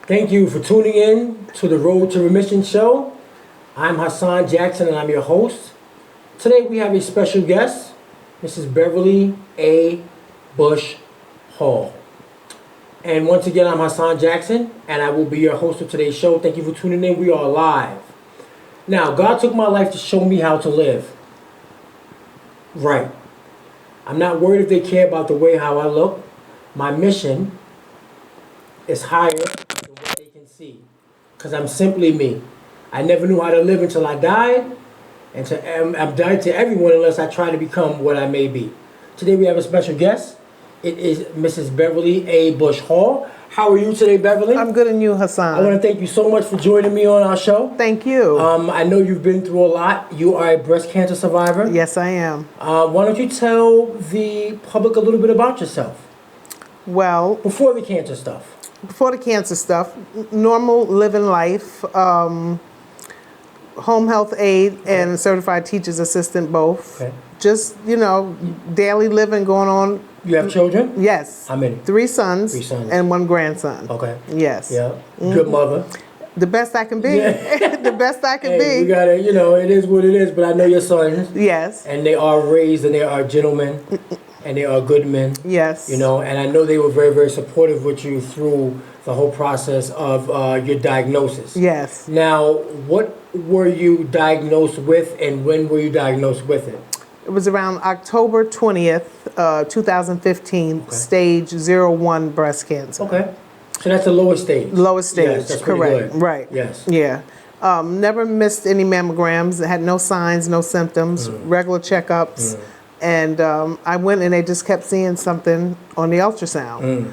Thank you for tuning in to the Road to Remission show. I'm Hassan Jackson and I'm your host. Today we have a special guest, Mrs. Beverly A. Bush Hall. And once again, I'm Hassan Jackson and I will be your host of today's show. Thank you for tuning in. We are live. Now, God took my life to show me how to live. Right. I'm not worried if they care about the way how I look. My mission is higher than what they can see. Because I'm simply me. I never knew how to live until I died. And I'm died to everyone unless I try to become what I may be. Today we have a special guest. It is Mrs. Beverly A. Bush Hall. How are you today, Beverly? I'm good, and you, Hassan? I want to thank you so much for joining me on our show. Thank you. I know you've been through a lot. You are a breast cancer survivor. Yes, I am. Why don't you tell the public a little bit about yourself? Well, Before the cancer stuff. before the cancer stuff, normal living life, home health aide and certified teacher's assistant both. Okay. Just, daily living going on. You have children? Yes. How many? 3 sons. 3 sons. And 1 grandson. Okay. Yes. Yeah. Good mother. The best I can be. Yeah. The best I can Hey, be. you gotta, it is what it is, but I know your sons. Yes. And they are raised and they are gentlemen and they are good men. Yes. And I know they were very, very supportive with you through the whole process of your diagnosis. Yes. Now, what were you diagnosed with and when were you diagnosed with it? It was around October 20th, 2015, stage 01 breast cancer. Okay. So that's the lowest stage. Lowest stage, Yes, that's pretty correct. good. Right. Yes. Yeah. Never missed any mammograms. Had no signs, no symptoms, regular checkups. And I went and they just kept seeing something on the ultrasound.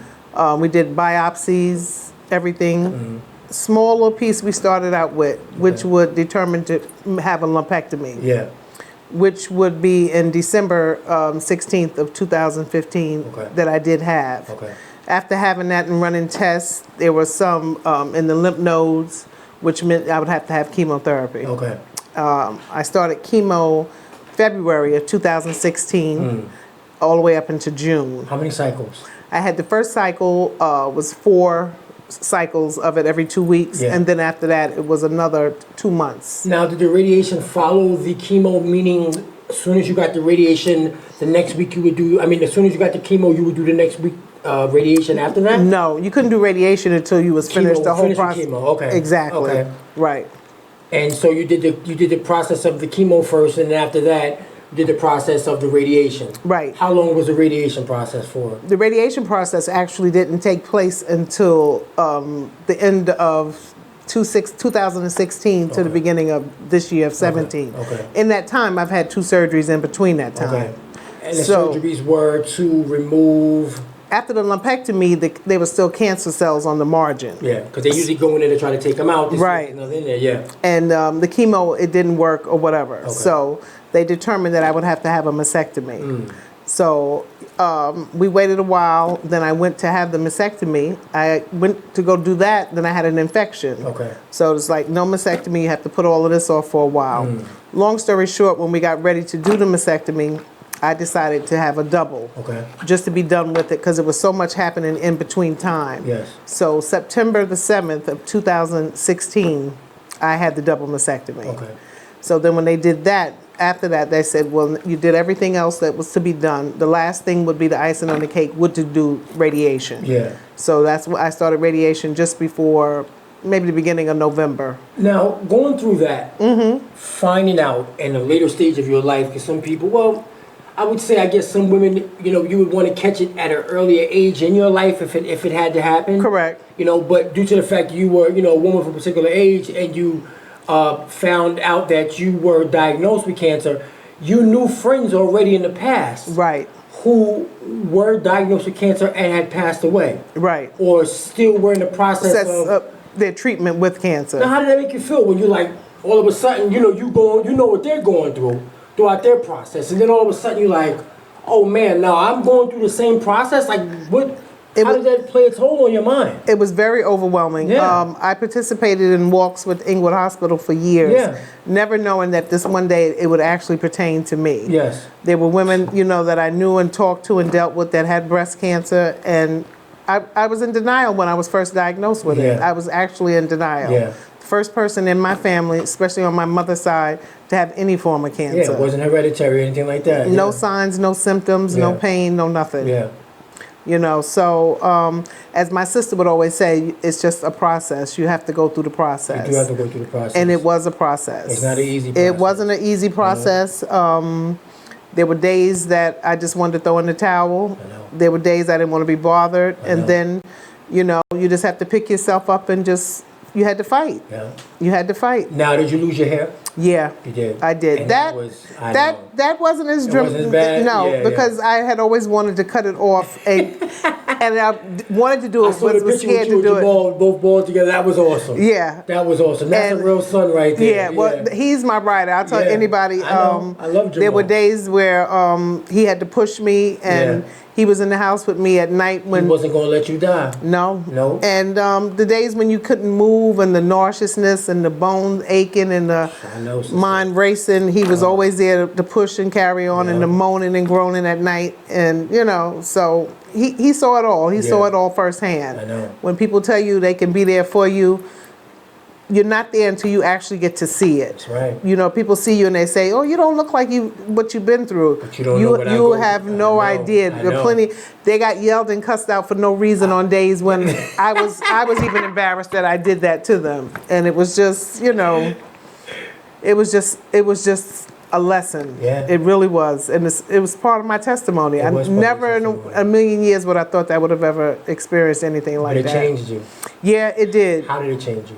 We did biopsies, everything. Small little piece we started out with, which would determine to have a lumpectomy. Yeah. Which would be in December 16th of 2015 that I did have. Okay. After having that and running tests, there was some in the lymph nodes, which meant I would have to have chemotherapy. Okay. I started chemo February of 2016, all the way up into June. How many cycles? I had the first cycle was 4 cycles of it every 2 weeks, Yeah. and then after that it was another 2 months. Now, did the radiation follow the chemo, meaning as soon as you got the radiation, the next week you would do, as soon as you got the chemo, you would do the next week radiation after that? No, you couldn't do radiation until you was finished the whole finished the process. chemo, okay. Exactly. Okay. Right. And so you did the process of the chemo first, and then after that, you did the process of the radiation. Right. How long was the radiation process for? The radiation process actually didn't take place until the end of 2016 to the beginning of this year of 17. Okay. In that time, I've had 2 surgeries in between that time. Okay. And the So- surgeries were to remove. After the lumpectomy, there were still cancer cells on the margin. Yeah, because they usually go in there to try to take them out. Right. There's nothing in there. Yeah. And the chemo, it didn't work or whatever. So they determined that I would have to have a mastectomy. So we waited a while. Then I went to have the mastectomy. I went to go do that. Then I had an infection. Okay. So it's like, no mastectomy. You have to put all of this off for a while. Long story short, when we got ready to do the mastectomy, I decided to have a double. Okay. Just to be done with it, because there was so much happening in between time. Yes. So September the 7th of 2016, I had the double mastectomy. Okay. So then when they did that, after that, they said, well, you did everything else that was to be done. The last thing would be the icing on the cake, would to do radiation. Yeah. So that's what I started radiation just before, maybe the beginning of November. Now, going through that, finding out in a later stage of your life, because some people, well, I would say, I guess some women, you would want to catch it at an earlier age in your life if it had to happen. Correct. But due to the fact you were, a woman of a particular age and you found out that you were diagnosed with cancer, you knew friends already in the past. Right. Who were diagnosed with cancer and had passed away. Right. Or still were in the process of their treatment with cancer. Now, how did that make you feel when you all of a sudden, you know what they're going throughout their process, and then all of a sudden you're like, oh man, now I'm going through the same process? Like, what? How did that play its toll on your mind? It was very overwhelming. Yeah. I participated in walks with Inglewood Hospital for years, Yeah. never knowing that this one day it would actually pertain to me. Yes. There were women, that I knew and talked to and dealt with that had breast cancer, and I was in denial when I was first diagnosed with it. Yeah. I was actually in denial. Yeah. The first person in my family, especially on my mother's side, to have any form of cancer. Yeah, it wasn't hereditary or anything like that. No Yeah. signs, no symptoms, no Yeah. pain, no nothing. Yeah. You know, so as my sister would always say, it's just a process. You have to go through the process. You do have to go through the process. And it was a process. It's not an easy process. It wasn't an easy process. There were days that I just wanted to throw in the towel. I know. There were days I didn't want to be bothered. I know. And then, you know, you just have to pick yourself up and just, you had to fight. Yeah. You had to fight. Now, did you lose your hair? Yeah. You did. I did. And That was, I know. that wasn't as It wasn't as bad? No, Yeah, because I had always wanted to cut it off, and I wanted to do I it, saw but the was picture with scared you to with do your it. ball, both balls together. That was awesome. Yeah. That was awesome. That's And- a real son right there. Yeah, well, he's my rider. I'll tell Yeah, anybody. I know. I love There were Jamal. days where he had to push me, and Yeah. he was in the house with me at night He when. wasn't going to let you die. No. No. And the days when you couldn't move, and the nauseousness, and the bones aching, and the I know, sister. mind racing, he was always there to push and carry on, and Yeah. the moaning and groaning at night, and you know, so he saw it all. He saw Yeah. it all firsthand. I know. When people tell you they can be there for you, you're not there until you actually get to see it. That's right. You know, people see you and they say, "Oh, you don't look like what you've been through." But you don't know what I go have through. no I know. idea. I There are know. plenty. They got yelled and cussed out for no reason on days when I was even embarrassed that I did that to them, and it was just, you know, it was just a lesson. Yeah. It really was, and it was part of my testimony. I was part of your never in testimony. a million years would I thought that I would have ever experienced anything But like it that. changed you. Yeah, it did. How did it change you?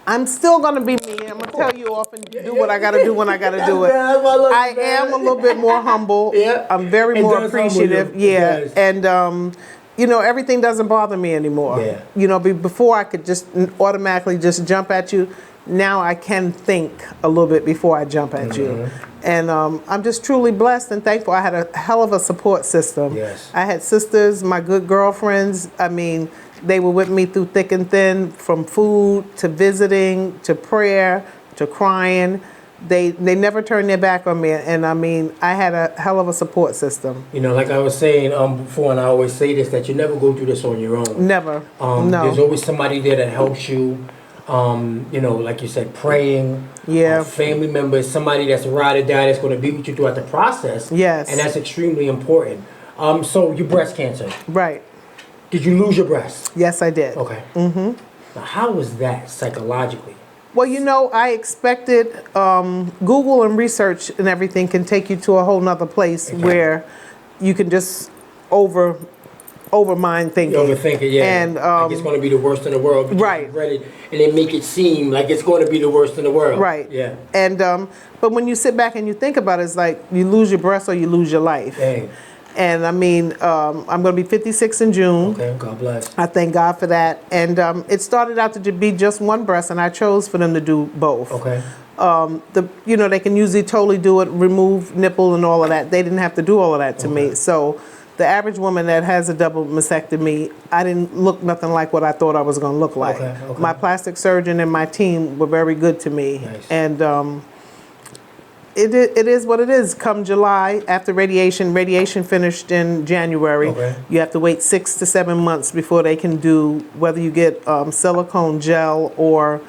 I'm still gonna be me. I'm gonna tell you off and do what I gotta do when I gotta do it. That's why I love I you, man. am a little bit more humble. Yeah. I'm very It more does humble appreciative. you. It Yeah. does. And you know, everything doesn't bother me anymore. Yeah. You know, before I could just automatically just jump at you. Now I can think a little bit before I jump at you. Mm-hmm. And I'm just truly blessed and thankful. I had a hell of a support system. Yes. I had sisters, my good girlfriends. I mean, they were with me through thick and thin, from food to visiting to prayer to crying. They never turned their back on me. And I mean, I had a hell of a support system. You know, like I was saying before, and I always say this, that you never go through this on your own. Never. There's No. always somebody there that helps you. You know, like you said, praying. Yeah. Family members, somebody that's a ride or die that's going to be with you throughout the process. Yes. And that's extremely important. So your breast cancer. Right. Did you lose your breast? Yes, I did. Okay. Mm-hmm. Now, how was that psychologically? Well, you know, I expected Google and research and everything can take you to a whole nother place where you can just overmind thinking. You overthink it, yeah. And like it's going to be the worst in the world. because Right. you read it, and they make it seem like it's going to be the worst in the world. right. Yeah. And but when you sit back and you think about it, it's like you lose your breast or you lose your life. Dang. And I mean, I'm going to be 56 in June. Okay. God bless. I thank God for that. And it started out to be just one breast, and I chose for them to do both. Okay. You know, they can usually totally do it, remove nipple and all of that. They didn't have to do all of that to me. So the average woman that has a double mastectomy, I didn't look nothing like what I thought I was going to look like. Okay, okay. My plastic surgeon and my team were very good to me. Nice. And it is what it is. Come July, after radiation finished in January. Okay. You have to wait 6 to 7 months before they can do whether you get silicone gel or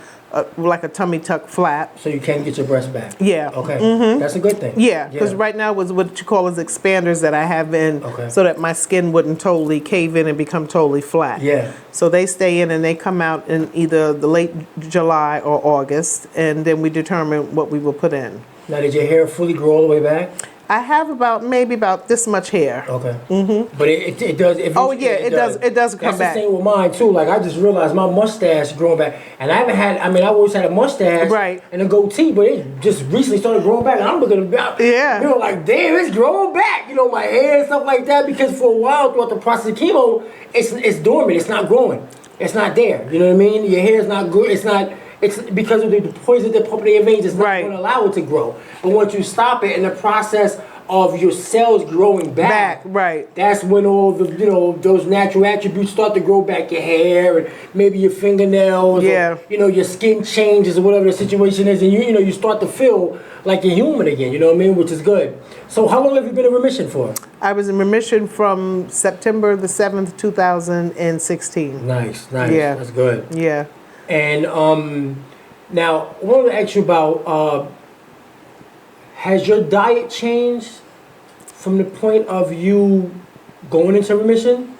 like a tummy tuck flap. So you can get your breast back. Yeah. Okay. That's a good thing. Yeah, because right now was what you call as expanders that I have in, Okay. so that my skin wouldn't totally cave in and become totally flat. Yeah. So they stay in and they come out in either the late July or August, and then we determine what we will put in. Now, did your hair fully grow all the way back? I have maybe about this much hair. Okay. Mm-hmm. But it does. Oh yeah, it does come That's back. the same with mine too. Like I just realized my mustache growing back, and I haven't had. I mean, I always had a mustache Right. and a goatee, but it just recently started growing back. And I'm looking about. Yeah. You know, like damn, it's growing back. You know, my hair and stuff like that. Because for a while throughout the process of chemo, it's dormant. It's not growing. It's not there. You know what I mean? Your hair is not good. It's not. It's because of the poison they're pumping in your veins. It's not Right. going to allow it to grow. But once you stop it in the process of your cells growing back. Right. That's when all the, those natural attributes start to grow back, your hair and maybe your fingernails, Yeah. or, your skin changes or whatever the situation is, and you start to feel like you're human again, you know what I mean, which is good. So how long have you been in remission for? I was in remission from September the 7th, 2016. Nice. Yeah. That's good. Yeah. And now I want to ask you about, has your diet changed from the point of you going into remission?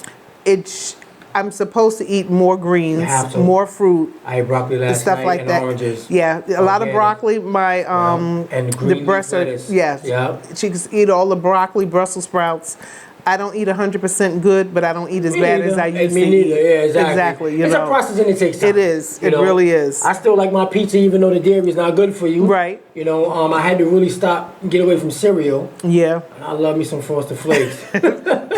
I'm supposed to eat more greens, You have to. more fruit, I ate broccoli last stuff night like and that. oranges. Yeah, a lot of Organic. broccoli. My And the green breast are, lettuce. yes. Yeah. She can eat all the broccoli, Brussels sprouts. I don't eat 100% good, but I don't eat as Me bad neither. as I used Me to neither. eat. Yeah, exactly. Exactly. It's a process and it takes time. It is. you It know. really is. I still like my pizza even though the dairy is not good for you. Right. I had to really stop and get away from cereal. Yeah. And I love me some Frosted Flakes.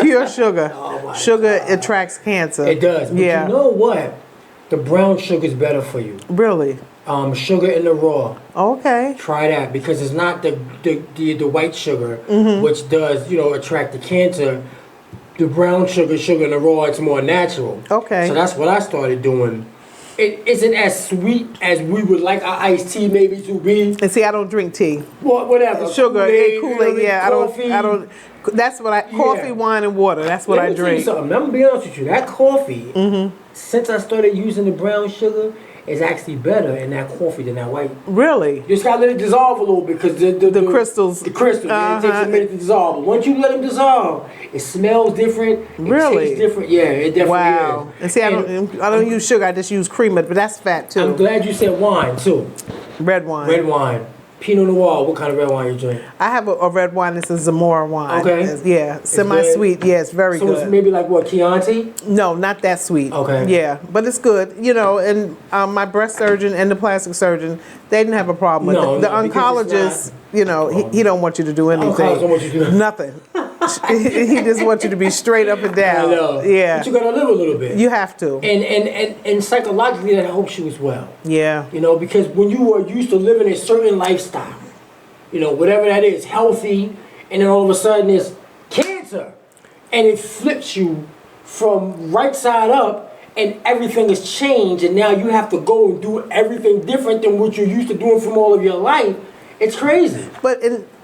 Pure sugar. Oh my Sugar God. attracts cancer. It does. But Yeah. you know what? The brown sugar is better for you. Really? Sugar in the raw. Okay. Try that because it's not the white sugar, which does attract the cancer. The brown sugar in the raw, it's more natural. Okay. So that's what I started doing. It isn't as sweet as we would like our iced tea maybe to be. And see, I don't drink tea. Well, whatever. Sugar, Kool-Aid, yeah. Coffee. I don't. That's what coffee, Yeah. wine, and water. That's what Let I me tell you drink. something. I'm gonna be honest with you. That coffee, since I started using the brown sugar, is actually better in that coffee than that white. Really? You just gotta let it dissolve a little because The crystals. The crystals. Yeah, it takes a minute to dissolve. But once you let them dissolve, it smells different. It Really? tastes different. Yeah, it definitely Wow. is. And see, I don't use sugar. I just use creamer, but that's fat too. I'm glad you said wine too. Red wine. Red wine. Pinot Noir. What kind of red wine you drink? I have a red wine. It's a Zamora wine. Okay. Yeah, semi-sweet. Yeah, it's very So good. it's maybe like what, Chianti? No, not that sweet. Okay. Yeah, but it's good. And my breast surgeon and the plastic surgeon, they didn't have a problem with No, it. The no, because oncologist, he don't want you to do anything. Oncologist don't want you to do nothing. He just wants you to be straight up and down. I know. Yeah. But you gotta live a little bit. You have to. And psychologically that helps you as well. Yeah. Because when you are used to living a certain lifestyle, whatever that is, healthy, and then all of a sudden it's cancer. And it flips you from right side up and everything has changed and now you have to go and do everything different than what you're used to doing from all of your life. It's crazy. But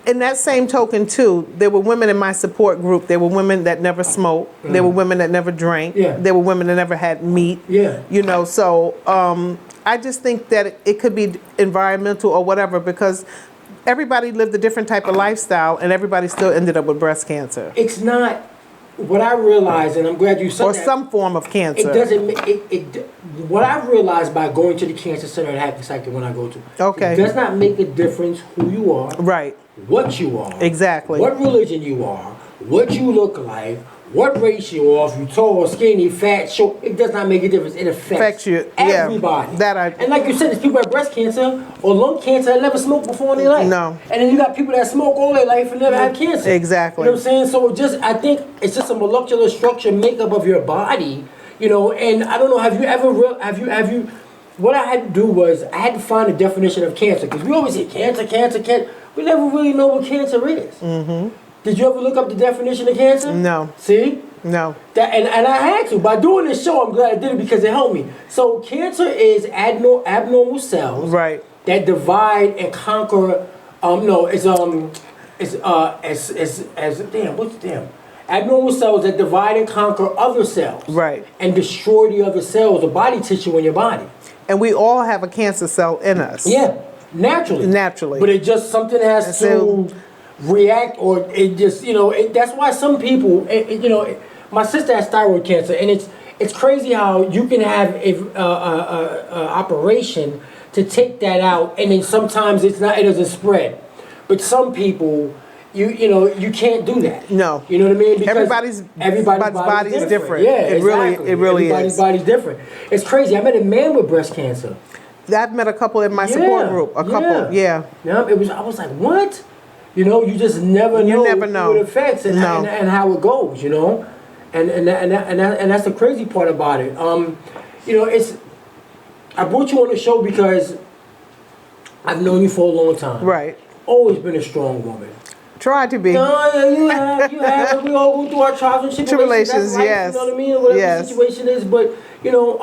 in that same token too, there were women in my support group. There were women that never smoked. There were women that never drank. Yeah. There were women that never had meat. Yeah. So I just think that it could be environmental or whatever because everybody lived a different type of lifestyle and everybody still ended up with breast cancer. It's not what I realized, and I'm glad you said Or that. some form of cancer. It doesn't. What I realized by going to the cancer center at Hackensack when I go to, Okay. it does not make a difference who you are, Right. what you are, Exactly. what religion you are, what you look like, what race you are, if you tall, skinny, fat, short. It does not make a difference. It affects you. Yeah. everybody. That and like you said, there's people with breast cancer or lung cancer that never smoked before in their life. No. And then you got people that smoke all their life and never have cancer. Exactly. You know what I'm saying? So I think it's just a molecular structure makeup of your body. And I don't know. Have you? What I had to do was I had to find a definition of cancer because we always say cancer. We never really know what cancer is. Mm-hmm. Did you ever look up the definition of cancer? No. See? No. And I had to. By doing this show, I'm glad I did it because it helped me. So cancer is abnormal cells Right. that divide and conquer. Abnormal cells that divide and conquer other cells. Right. And destroy the other cells, the body tissue in your body. And we all have a cancer cell in us. Yeah, naturally. Naturally. But it just something has to react, or it just that's why some people my sister has thyroid cancer, and it's crazy how you can have a operation to take that out, and then sometimes it doesn't spread, but some people you can't do that. No. You know what I mean? Because Everybody's body is different. Yeah, It exactly. really Everybody's is. body's different. It's crazy. I met a man with breast cancer. I've met a couple in my support group. A couple, yeah. Yeah, I was like, what? You just never know. never know. What it affects and how it goes. And that's the crazy part about it. I brought you on the show because I've known you for a long time. Right. Always been a strong woman. Try to be. No, yeah, you have. We all go through our trials and tribulations. That's life, Yes. You know what I mean? Whatever the situation is. But, you know,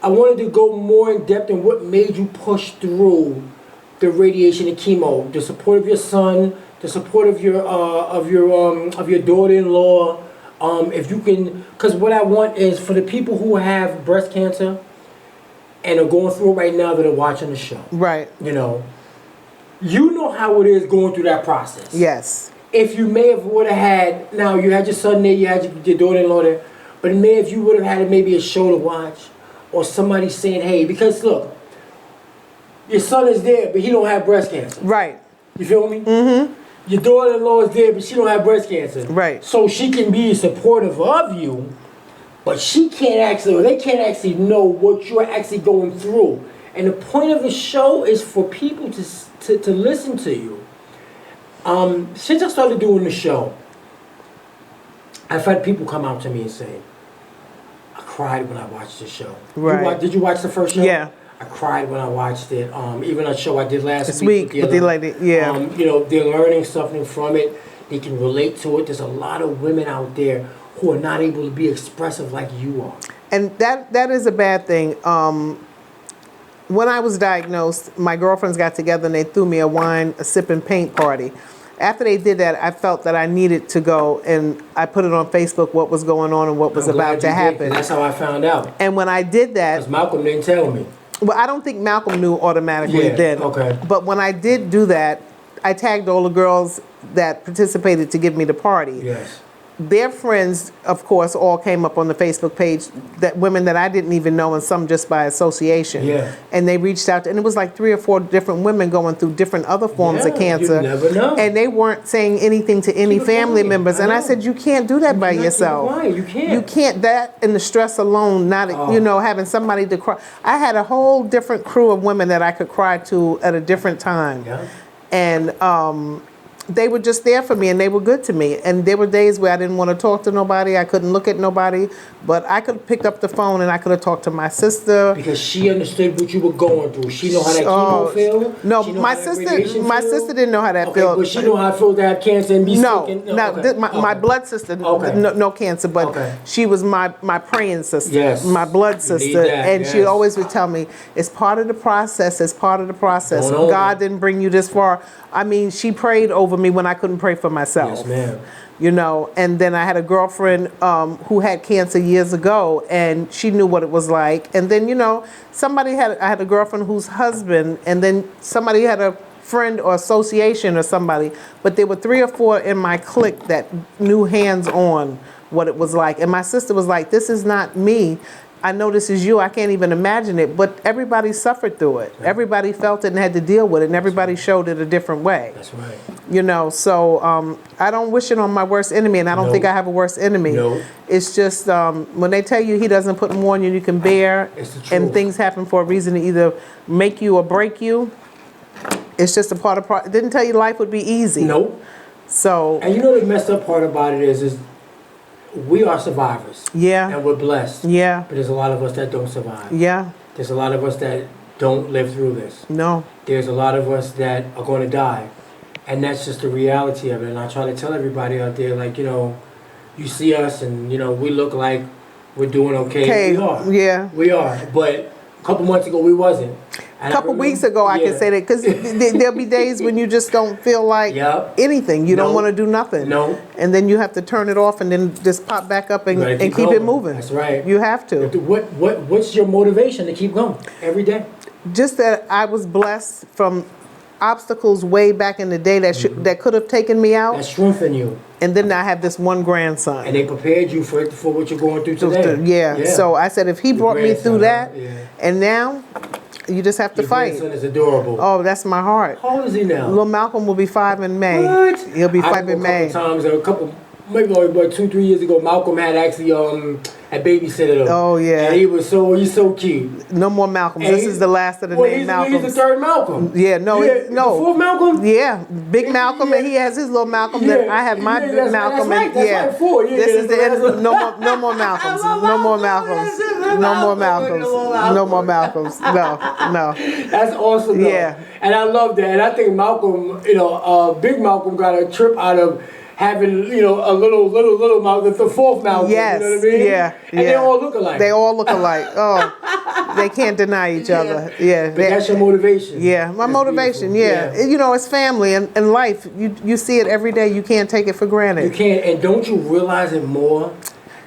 I wanted to go more in depth in what made you push through the radiation and chemo, the support of your son, the support of your daughter-in-law. If you can, because what I want is for the people who have breast cancer and are going through it right now that are watching the show. Right. You know how it is going through that process. Yes. If you may have would have had, now you had your son there, you had your daughter-in-law there, but if you would have had maybe a show to watch or somebody saying, hey, because look, your son is there, but he don't have breast cancer. Right. You feel me? Mm-hmm. Your daughter-in-law is there, but she don't have breast cancer. Right. So she can be supportive of you, but she can't actually, or they can't actually know what you're actually going through. And the point of the show is for people to listen to you. Since I started doing the show, I've had people come out to me and say, I cried when I watched the show. Right. Did you watch the first show? Yeah. I cried when I watched it. Even a show I did This week with the lady. Yeah. They're learning something from it. They can relate to it. There's a lot of women out there who are not able to be expressive like you are. And that is a bad thing. When I was diagnosed, my girlfriends got together and they threw me a sip and paint party. After they did that, I felt that I needed to go, and I put it on Facebook what was going on and what was about to happen. That's how I found out. And when I did that, because Malcolm didn't tell me. Well, I don't think Malcolm knew automatically then. Okay. But when I did do that, I tagged all the girls that participated to give me the party. Yes. Their friends, of course, all came up on the Facebook page, that women that I didn't even know, and some just by association. Yeah. And they reached out, and it was like 3 or 4 different women going through different other forms of cancer. You never know. And they weren't saying anything to any family members. And I said, you can't do that by yourself. Why? You can't. You can't. That and the stress alone, not having somebody to cry. I had a whole different crew of women that I could cry to at a different time. Yeah. And they were just there for me, and they were good to me. And there were days where I didn't want to talk to nobody. I couldn't look at nobody, but I could pick up the phone and I could have talked to my sister. Because she understood what you were going through. She know how that chemo feel. No, my sister didn't know how that felt. But she know how it feels to have cancer and be sick. My blood sister, no cancer, but she was my praying sister, my blood sister, and she always would tell me, it's part of the process. It's part of the process. God didn't bring you this far. I mean, she prayed over me when I couldn't pray for myself. Yes, ma'am. And then I had a girlfriend who had cancer years ago, and she knew what it was like. And then, I had a girlfriend whose husband, and then somebody had a friend or association or somebody, but there were 3 or 4 in my clique that knew hands-on what it was like. And my sister was like, this is not me. I know this is you. I can't even imagine it. But everybody suffered through it. Yeah. Everybody felt it and had to deal with it. And everybody showed it a different way. That's right. So I don't wish it on my worst enemy. And I don't think I have a worst enemy. No. It's just when they tell you he doesn't put more on you can bear. It's the truth. And things happen for a reason to either make you or break you. It's just a part of it. Didn't tell you life would be easy. Nope. So. And the messed up part about it is we are survivors. Yeah. And we're blessed. Yeah. But there's a lot of us that don't survive. Yeah. There's a lot of us that don't live through this. No. There's a lot of us that are going to die. And that's just the reality of it. And I try to tell everybody out there, like, you see us and, we look like we're doing okay. We are. Yeah. We are. But a couple months ago, we wasn't. A couple weeks ago, I can say that, because there'll be days when you just don't feel like anything. You don't want to do nothing. No. And then you have to turn it off and then just pop back up and keep it moving. That's right. You have to. What's your motivation to keep going every day? Just that I was blessed from obstacles way back in the day that could have taken me out. That strengthened you. And then I have this one grandson. And they prepared you for what you're going through today. Yeah. So I said, if he brought me through that, and now you just have to fight. Your grandson is adorable. Oh, that's my heart. How old is he now? Little Malcolm will be 5 in May. What? He'll be 5 in May. A couple maybe about 2-3 years ago, Malcolm had actually had babysitted him. Oh, yeah. And he's so cute. No more Malcolms. And This is the last of the name Malcolms. He's the third Malcolm. Yeah, no, The fourth Malcolm? Yeah, Big Malcolm, and he has his little Malcolm. Then I have my Big Malcolm, that's and right, four. this is the end. No more Malcolms. No more Malcolms. No more Malcolms. No more Malcolms. No. That's awesome. Though. Yeah. And I love that. And I think Malcolm, Big Malcolm got a trip out of having, a little Malcolm, the fourth Malcolm. Yes. You know what I mean? Yeah. And they all look alike. They all look alike. Oh, they can't deny each other. Yeah. But that's your motivation. Yeah, my That's motivation. beautiful. Yeah. It's family and life. You see it every day. You can't take it for granted. You can't, and don't you realize it more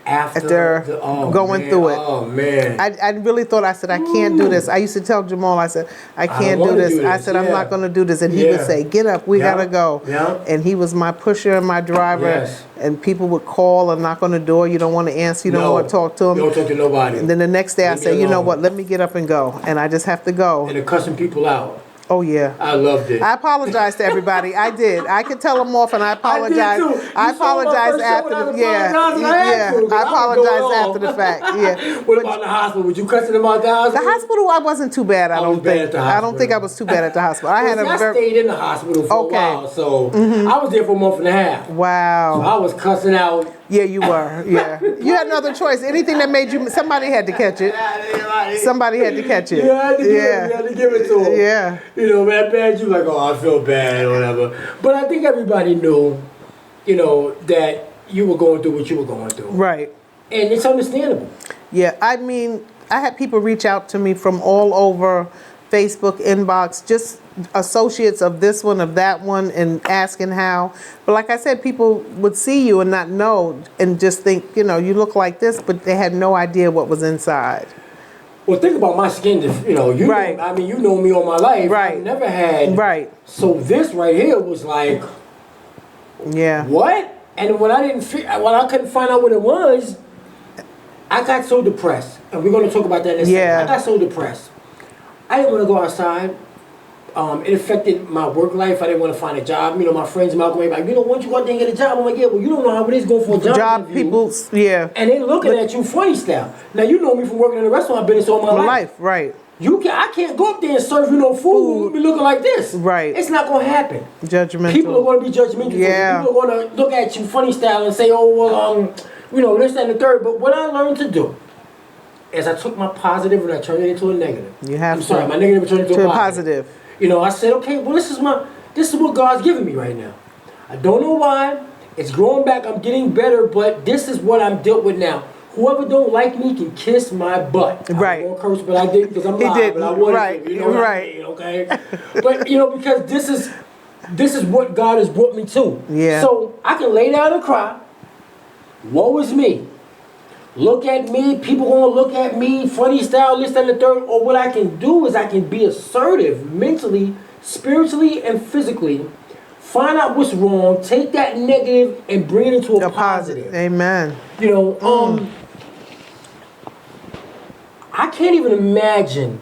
after going through it? Oh man! I really thought, I said, I can't do this. I used to tell Jamal, I said, I can't do this. I said, I'm not going to do this. And he would say, get up, we got to go. Yeah. And he was my pusher and my driver. Yes. And people would call and knock on the door. You don't want to answer. You don't want to talk to him. You don't talk to nobody. And then the next day I say, you know what, let me get up and go. And I just have to go. And they're cussing people out. Oh, yeah. I loved it. I apologized to everybody. I did. I could tell them off, and I apologized. I apologized after the I apologized after the fact. Yeah. What about the hospital? Would you cussing them out the hospital? The hospital, I wasn't too bad. I don't think. I don't think I was too bad at the hospital. I stayed in the hospital for a while, so I was there for a month and a half. Wow. So I was cussing out. Yeah, you were. Yeah. You had no other choice. Anything that made you, somebody had to catch it. Somebody had to catch it. You had to give it to them. Yeah. That bad, you like, oh, I feel bad or whatever. But I think everybody knew, that you were going through what you were going through. Right. And it's understandable. Yeah, I mean, I had people reach out to me from all over Facebook inbox, just associates of this one, of that one, and asking how. But like I said, people would see you and not know and just think, you look like this, but they had no idea what was inside. Well, think about my skin. Right. You know me all my life. Right. I've never had. Right. So this right here was like. Yeah. What? And when I couldn't find out what it was, I got so depressed. And we're going to talk about that in a second. I got so depressed. I didn't want to go outside. It affected my work life. I didn't want to find a job. My friends, Malcolm, were like, why don't you go out there and get a job? I'm like, yeah, well, you don't know how it is going for a job interview. People, yeah. And they looking at you funny style. Now, you know me from working in a restaurant. I've been in so my life. Right. I can't go up there and serve you no food and be looking like this. Right. It's not going to happen. Judgmental. People are going to be judgmental. Yeah. People are going to look at you funny style and say, oh, well, this, that, and the third. But what I learned to do is I took my positive and I turned it into a negative. My negative turned into a positive. I said, okay, well, this is what God's giving me right now. I don't know why. It's growing back. I'm getting better, but this is what I'm dealt with now. Whoever don't like me can kiss my butt. Right. I won't curse, but I did because I'm live, but I wanted to. Right. Okay. But because this is what God has brought me to. Yeah. So I can lay down and cry. Woe is me. Look at me. People gonna look at me funny style, this, that, and the third. Or what I can do is I can be assertive mentally, spiritually, and physically. Find out what's wrong. Take that negative and bring it into a positive. Amen. I can't even imagine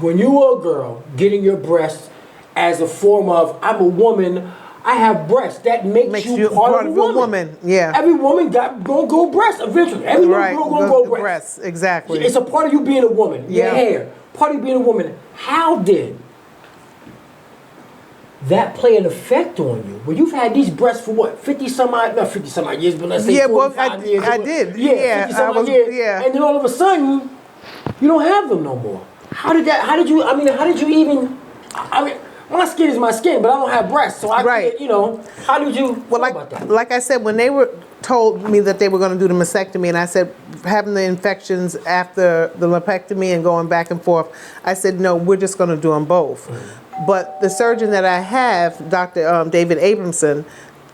when you were a girl getting your breasts as a form of, I'm a woman, I have breasts. That makes you part of a woman. Yeah. Every woman gonna go breasts eventually. Every girl gonna go breasts. Exactly. It's a part of you being a woman. Your hair. Part of you being a woman. How did that play an effect on you? Well, you've had these breasts for what, 50 some odd years, but let's say 45 years. I did. Yeah, 50 some odd years. Yeah. And then all of a sudden, you don't have them no more. How did you even, my skin is my skin, but I don't have breasts, so how did you about that? Like I said, when they told me that they were going to do the mastectomy, and I said, having the infections after the lumpectomy and going back and forth, I said, no, we're just going to do them both. Mm-hmm. But the surgeon that I have, Dr. David Abramson,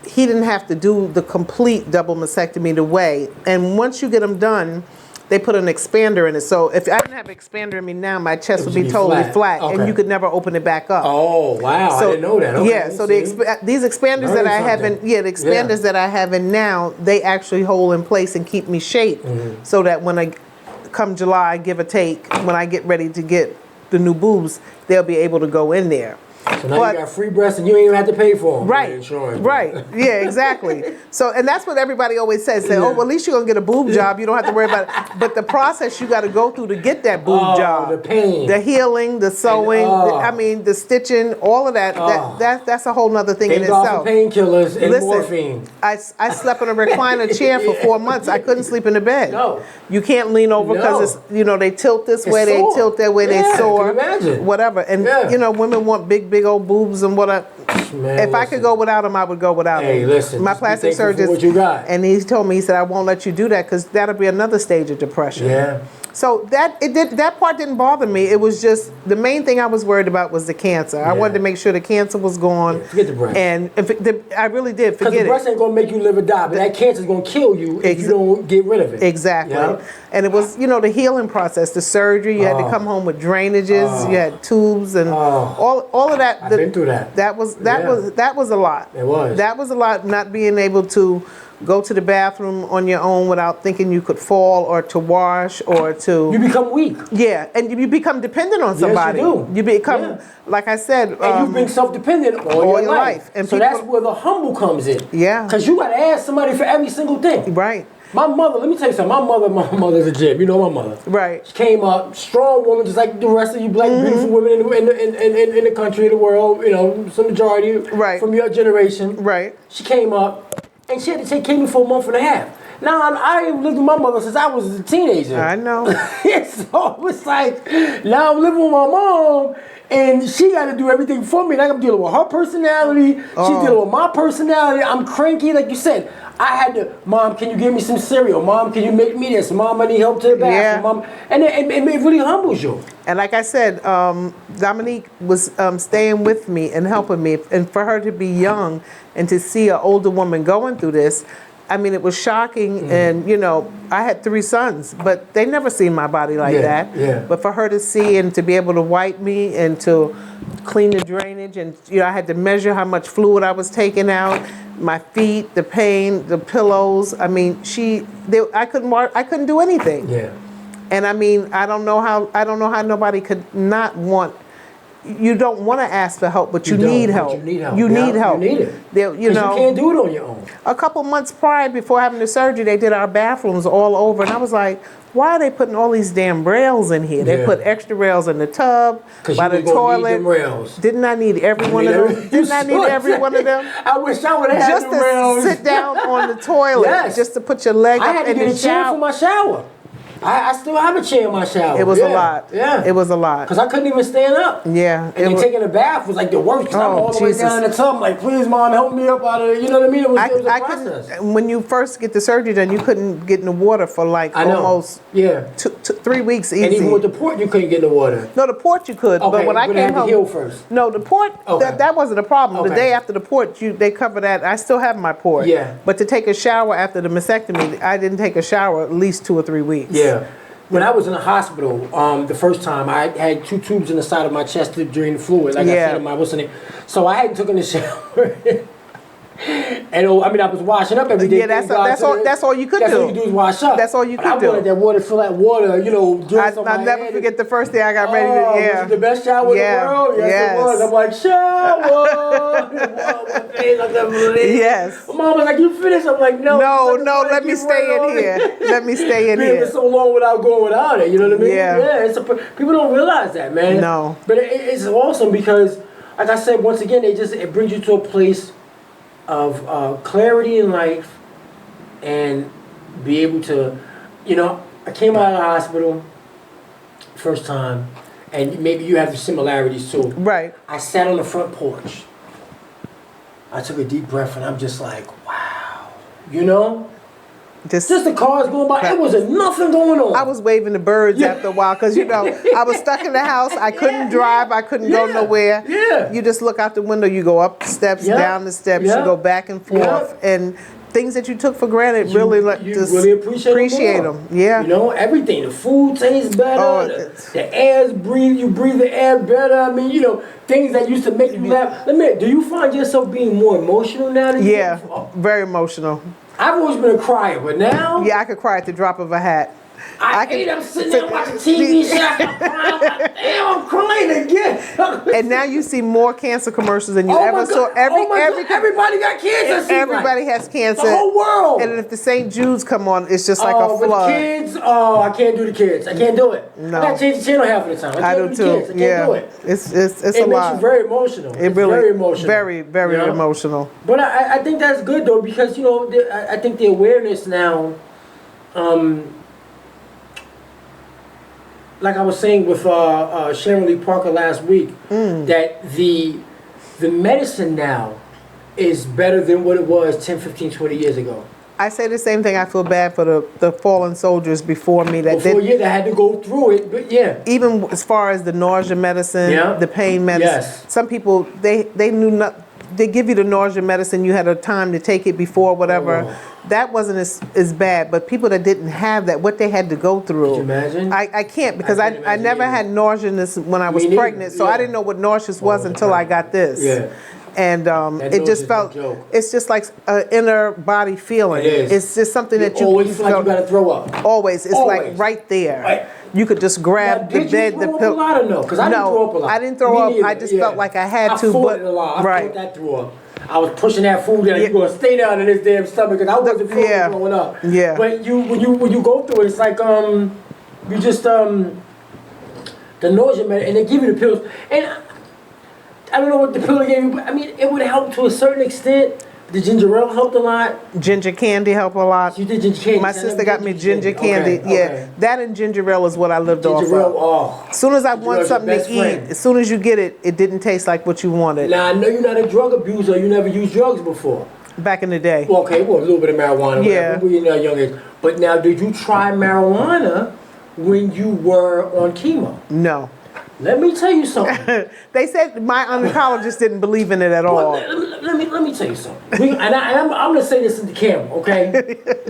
he didn't have to do the complete double mastectomy the way. And once you get them done, they put an expander in it. So if I didn't have an expander in me now, my chest would be totally flat, okay. And you could never open it back up. Oh wow! So, I didn't know that. Okay, yeah. So these expanders that I have in, that I have in now, they actually hold in place and keep me shaped, so that when I come July, give or take, when I get ready to get the new boobs, they'll be able to go in there. So now you got free breasts and you ain't even have to pay for them. Right, Insurance, right, yeah, exactly. So, and that's what everybody always says. Say, oh, well, at least you're gonna get a boob job. You don't have to worry about it. But the process you got to go through to get that boob job, the pain, the healing, the sewing, the stitching, all of that. That's a whole nother thing in itself. Painkillers and morphine. I slept in a recliner chair for 4 months. I couldn't sleep in the bed. No, you can't lean over because it's they tilt this way, they tilt that way, they soar, whatever. And women want big old boobs and what. If I could go without them, I would go without them. Hey, listen, my plastic surgeon, what you got. And he told me, he said, I won't let you do that because that'll be another stage of depression. Yeah. So that part didn't bother me. It was just the main thing I was worried about was the cancer. I wanted to make sure the cancer was gone. Forget the breast. And I really did forget it. Because the breast ain't gonna make you live or die, but that cancer's gonna kill you if you don't get rid of it. Exactly. Yeah. And it was, the healing process, the surgery. You had to come home with drainages. You had tubes and all of that. I've been through that. That was a lot. It was. That was a lot. Not being able to go to the bathroom on your own without thinking you could fall, or to wash, or to... You become weak. Yeah, and you become dependent on somebody. Yes, you do. You become, like I said... And you've been self-dependent all your life. And so that's where the humble comes in. Yeah. Because you got to ask somebody for every single thing. Right. My mother, let me tell you something. My mother's a gem. You know my mother. Right. She came up, strong woman, just like the rest of you black, beautiful women in the country, in the world, some majority from your generation. Right. She came up. And she had to take care of me for a month and a half. Now, I ain't lived with my mother since I was a teenager. I know. So it's like, now I'm living with my mom, and she got to do everything for me. Like I'm dealing with her personality. She's dealing with my personality. I'm cranky, like you said. I had to, Mom, can you give me some cereal? Mom, can you make me this? Mom, I need help to the bathroom. Yeah. Mom. And it really humbles you. And like I said, Dominique was staying with me and helping me. And for her to be young and to see an older woman going through this, I mean, it was shocking. And, I had 3 sons, but they never seen my body like that. Yeah. But for her to see and to be able to wipe me and to clean the drainage, and, I had to measure how much fluid I was taking out, my feet, the pain, the pillows. I mean, I couldn't do anything. Yeah. And I mean, I don't know how nobody could not want. You don't want to ask for help, but you need help. You need help. You need help. You need it. You can't do it on your own. A couple months prior, before having the surgery, they did our bathrooms all over, and I was like, why are they putting all these damn rails in here? They put extra rails in the tub, by the toilet. Need them rails. Didn't I need every one of them? Didn't I need every one of them? I wish I would have had just the rails. Just to sit down on the toilet, just to put your leg I up had to in get the a chair shower. for my shower. I still have a chair in my shower. It was a lot. Yeah. It was a lot. Because I couldn't even stand up. Yeah. And taking a bath was like the worst. I'm all the way down in the tub. I'm like, please, Mom, help me up out of it. You know what I mean? It was a process. When you first get the surgery done, you couldn't get in the water for like almost 3 weeks easy. And even with the port, you couldn't get in the water. No, the port you could. Okay, but when I came home, heal first. No, the port, that wasn't a problem. Okay. The day after the port, they covered that. I still have my port. Yeah. But to take a shower after the mastectomy, I didn't take a shower at least 2 or 3 weeks. Yeah. When I was in the hospital, the first time, I had 2 tubes in the side of my chest to drain the fluid. Like I said in my so I hadn't taken a shower. And I was washing up every day. Yeah, that's all you could do. That's all you do is wash up. That's all you could do. I wanted that water, feel that water, I'll never forget the first day I got ready to. Yeah. Was it the best shower in the world? Yes, it was. I'm like, shower. Yes. Mom was like, you finished? I'm like, no. No, let me stay in here. Let me stay in here. It's so long without going without it. You know what I mean? Yeah. People don't realize that, man. No. But it's awesome because, like I said, once again, it brings you to a place of clarity in life and be able to, I came out of the hospital first time, and maybe you have the similarities too. Right. I sat on the front porch. I took a deep breath, and I'm just like, wow, Just the cars going by. It wasn't nothing going on. I was waving the birds after a while because, I was stuck in the house. I couldn't drive. I couldn't go nowhere. Yeah. You just look out the window. You go up the steps, down the steps. You go back and forth. And things that you took for granted, you really appreciate them. Yeah. Everything. The food tastes better. The air's you breathe the air better. I mean, things that used to make you laugh. Do you find yourself being more emotional now than you were before? Very emotional. I've always been a crier, but now... Yeah, I could cry at the drop of a hat. I hate. I'm sitting there watching TV show. I'm crying. I'm like, damn, I'm crying again. And now you see more cancer commercials than you Oh my ever saw. God. Everybody got cancer. Everybody has cancer. The whole world. And if the St. Jude's come on, it's just like a With flood. kids, I can't do the kids. I can't do it. No. I got to change the channel half of the time. I I can't do do too. the kids. I can't do it. It's It a makes lot. you very emotional. It It's really, very emotional. very, very you know? emotional. But I think that's good though, because I think the awareness now, like I was saying with Sharon Lee Parker last week, that the medicine now is better than what it was 10, 15, 20 years ago. I say the same thing. I feel bad for the fallen soldiers before me that that had to go through it, but yeah. Even as far as the nausea medicine, the pain medicine, Yes. some people they knew not. They give you the nausea medicine. You had a time to take it before whatever. Oh. That wasn't as bad. But people that didn't have that, what they had to go through. Could you imagine? I can't because I can't I imagine never either. had nauseousness when I was Me neither, pregnant, so I didn't know what nauseous was until I got this. Yeah. And it nauseous just is felt, no joke. it's just like an inner body feeling. It is. It's just something that you always feel like you gotta throw up. Always. It's Always. like right there. Right. You could just grab the Did bed, you the throw up a pillow. lot or no? Because I didn't throw up a lot. I didn't throw Me up. I neither, just felt like I had to. fought But it a lot. I right. fought that throw up. I was pushing that food down. You gonna stay down in this damn stomach because I wasn't feeling it growing up. Yeah. But when you go through it, it's like you just the nausea medicine, and they give you the pills. And I don't know what the pill they gave you, but I mean it would help to a certain extent. The ginger ale helped a lot. Ginger candy helped a lot. You did ginger candy. My sister got me ginger candy. Okay, Yeah, okay. that and ginger ale is what I lived off Ginger of. ale, As soon as I Ginger want ale's your something to best eat, friend. as soon as you get it, it didn't taste like what you wanted. Now I know you're not a drug abuser. You never used drugs before. Back in the day. Well, okay, a little bit of marijuana. Yeah. When you were in young age. But now, did you try marijuana when you were on chemo? No. Let me tell you something. They said my oncologist didn't believe in it at Well, all. let me tell you something. I'm going to say this in the camera, okay?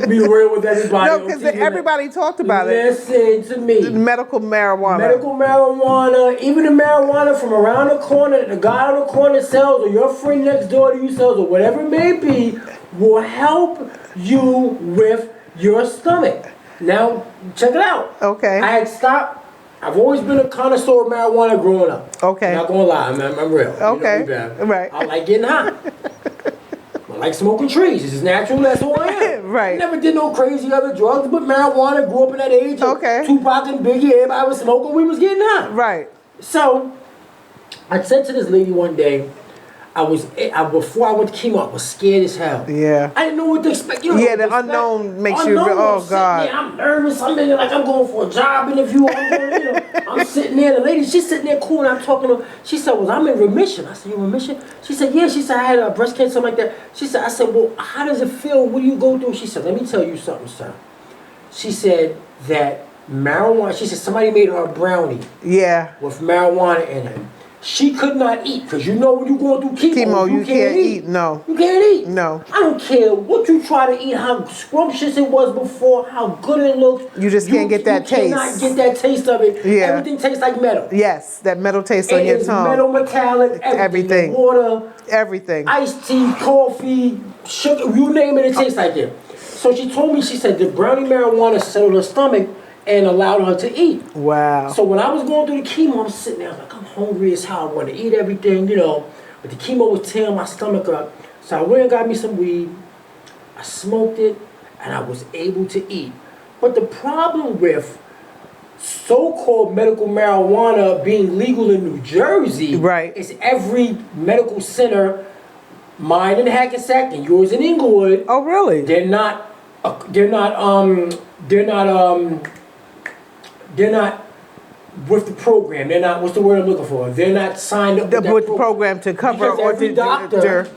Be real with everybody. No, because everybody talked about it. Listen to me. Medical marijuana. Medical marijuana, even the marijuana from around the corner, the guy on the corner sells, or your friend next door to you sells, or whatever it may be, will help you with your stomach. Now, check it out. Okay. I had stopped. I've always been a connoisseur of marijuana growing up. Okay. Not gonna lie, I'm real. Okay. You know me, Right. I like getting high. I like smoking trees. This is natural. That's who I am. Right. Never did no crazy other drugs, but marijuana. Grew up in that age. of Okay. Tupac and Biggie. Everybody was smoking. We was getting high. Right. So I said to this lady one day, before I went to chemo, I was scared as hell. Yeah. I didn't know what to expect. You know Yeah, what to the expect. unknown makes you. Unknown, Oh I'm sitting God. there, I'm nervous. I'm in there like I'm going for a job interview. I'm sitting there. The lady, she's sitting there cool, and I'm talking to her. She said, "Well, I'm in remission." I said, "You in remission?" She said, "Yeah." She said, "I had a breast cancer, something like that." She said, "I said, well, how does it feel? What do you go through?" She said, "Let me tell you something, sir." She said that marijuana. She said somebody made her a brownie Yeah. with marijuana in it. She could not eat because you know when you're going through chemo, You can't eat. No. You can't eat. No. I don't care what you try to eat, how scrumptious it was before, how good it looks. You just can't get that You cannot taste. get that taste of it. Yeah. Everything tastes like metal. Yes, that metal taste on It your is tongue. metal, metallic, Everything. Water, Everything. iced tea, coffee, sugar, you name it, it tastes like it. So she told me, she said the brownie marijuana settled her stomach and allowed her to eat. Wow. So when I was going through the chemo, I'm sitting there, I'm like, I'm hungry as hell. I want to eat everything, But the chemo was tearing my stomach up. So I went and got me some weed. I smoked it, and I was able to eat. But the problem with so-called medical marijuana being legal in New Jersey is every medical center, mine in Hackensack and yours in Inglewood. Oh, really? They're not with the program. They're not, what's the word I'm looking for? They're not signed up with that With the program to cover because or every to doctor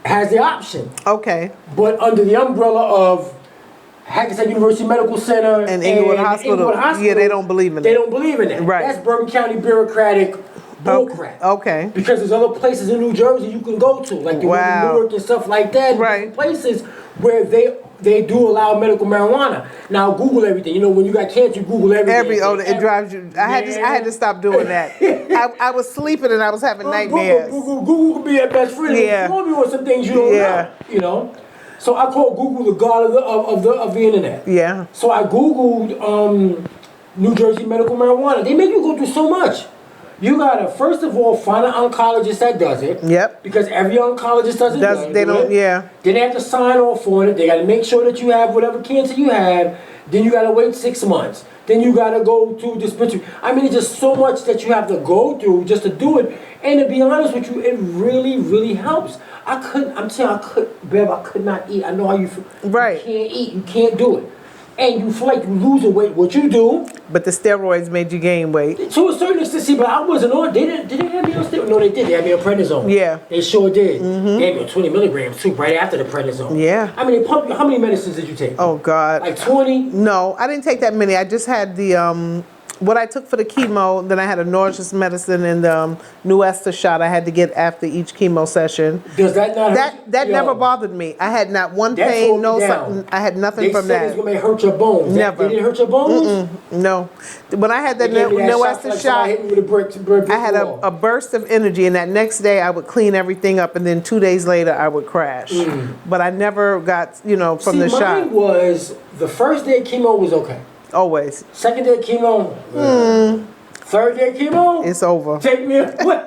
has the option. Okay. But under the umbrella of Hackensack University Medical Center And Inglewood Hospital, yeah, they don't believe in They it. don't believe in that. Right. That's Bergen County bureaucratic bullcrap. Okay. Because there's other places in New Jersey you can go to, like the one in Newark and stuff like that. Right. Places where they do allow medical marijuana. Now Google everything. You know, when you got cancer, you Google everything. It drives you. I had to stop doing that. I was sleeping and I was having nightmares. Google could be your best friend. Yeah. Inform you on some things you don't know. You know. So I call Google the god of the internet. Yeah. So I Googled New Jersey medical marijuana. They make you go through so much. You gotta first of all find an oncologist that does it. Yep. Because every oncologist doesn't They do don't. it. Yeah. Then they have to sign off on it. They gotta make sure that you have whatever cancer you have. Then you gotta wait 6 months. Then you gotta go to dispensary. I mean, it's just so much that you have to go through just to do it. And to be honest with you, it really, really helps. Bev, I could not eat. I know how you feel. Right. You can't eat. You can't do it. And you feel like you're losing weight. What you do, But the steroids made you gain weight. to a certain extent, see, but I wasn't on. Did they have me on steroids? No, they did. They had me on prednisone. Yeah. They sure did. They had me on 20 milligrams too, right after the prednisone. Yeah. I mean, they pump you. How many medicines did you take? Oh God. Like 20? No, I didn't take that many. I just had the what I took for the chemo. Then I had a nauseous medicine and the Nuesta shot I had to get after each chemo session. Does that not hurt? That Yo, never bothered me. I had not one that pain. slowed No, me down. I had nothing They from said it's that. gonna hurt your bones. Never. They didn't hurt your bones? No, when I had They that gave me that shot Nuesta like shot, somebody hit me with a brick I had wall. a burst of energy, and that next day I would clean everything up, and then 2 days later I would crash. But I never got, from the shot. Mine was, the first day of chemo was okay. Always, Second day of chemo, third day of chemo, it's over. take me away.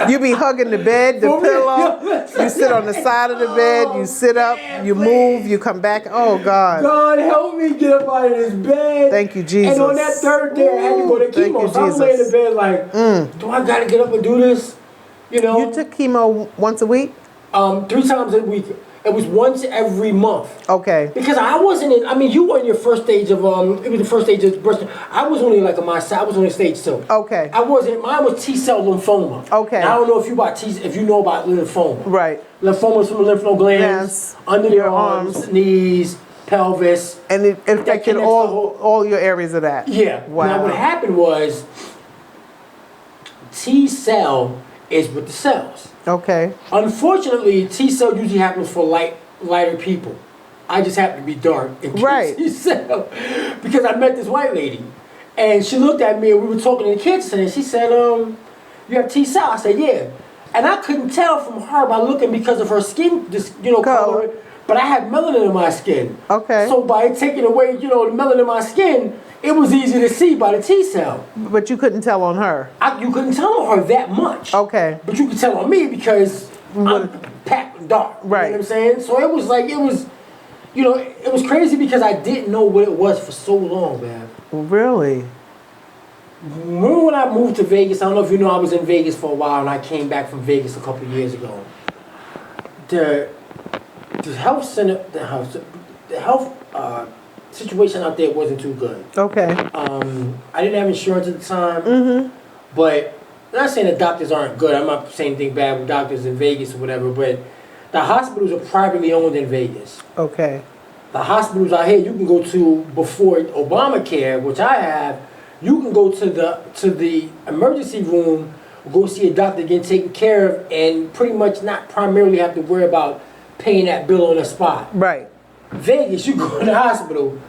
You be hugging the bed, the For real. pillow. You sit on the side of the bed. You sit up. You move. You come back. Oh God. God help me get up out of this bed. Thank you, Jesus. And on that third day, I had to go to Thank chemo. you, So I'm laying in Jesus. bed like, do I gotta get up and do this? You know, You took chemo once a week? 3 times a week. It was once every month. Okay. Because I wasn't in. I mean, you were in your first stage of It was the first stage of breast. I was only like I was only stage 2. Okay. I wasn't. Mine was T-cell lymphoma. Okay. Now, I don't know if you know about lymphoma. Right. Lymphomas from the lymph node glands Yes. under Your your arms, arms. knees, pelvis. And it affected connects the whole- all your areas of that. Yeah. Wow. Now what happened was T-cell is with the cells. Okay. Unfortunately, T-cell usually happens for lighter people. I just happen to be dark and get Right. T-cell because I met this white lady, and she looked at me and we were talking in the cancer center. And she said, "You have T-cell?" I said, "Yeah," and I couldn't tell from her by looking because of her skin, color. But I had melanin in my skin. Okay. So by taking away, the melanin in my skin, it was easy to see by the T-cell. But you couldn't tell on her. You couldn't tell on her that much. Okay. But you could tell on me because I'm packed and dark. Right. You know what I'm saying? So it was like, it was crazy because I didn't know what it was for so long, man. Really? Remember when I moved to Vegas? I don't know if you know, I was in Vegas for a while and I came back from Vegas a couple of years ago. The health center, the health situation out there wasn't too good. Okay. I didn't have insurance at the time, but I'm not saying the doctors aren't good. I'm not saying anything bad with doctors in Vegas or whatever, but the hospitals are privately owned in Vegas. Okay. The hospitals out here you can go to before Obamacare, which I have. You can go to the emergency room, go see a doctor, get taken care of, and pretty much not primarily have to worry about paying that bill on the spot. Right. Vegas, you go to the hospital,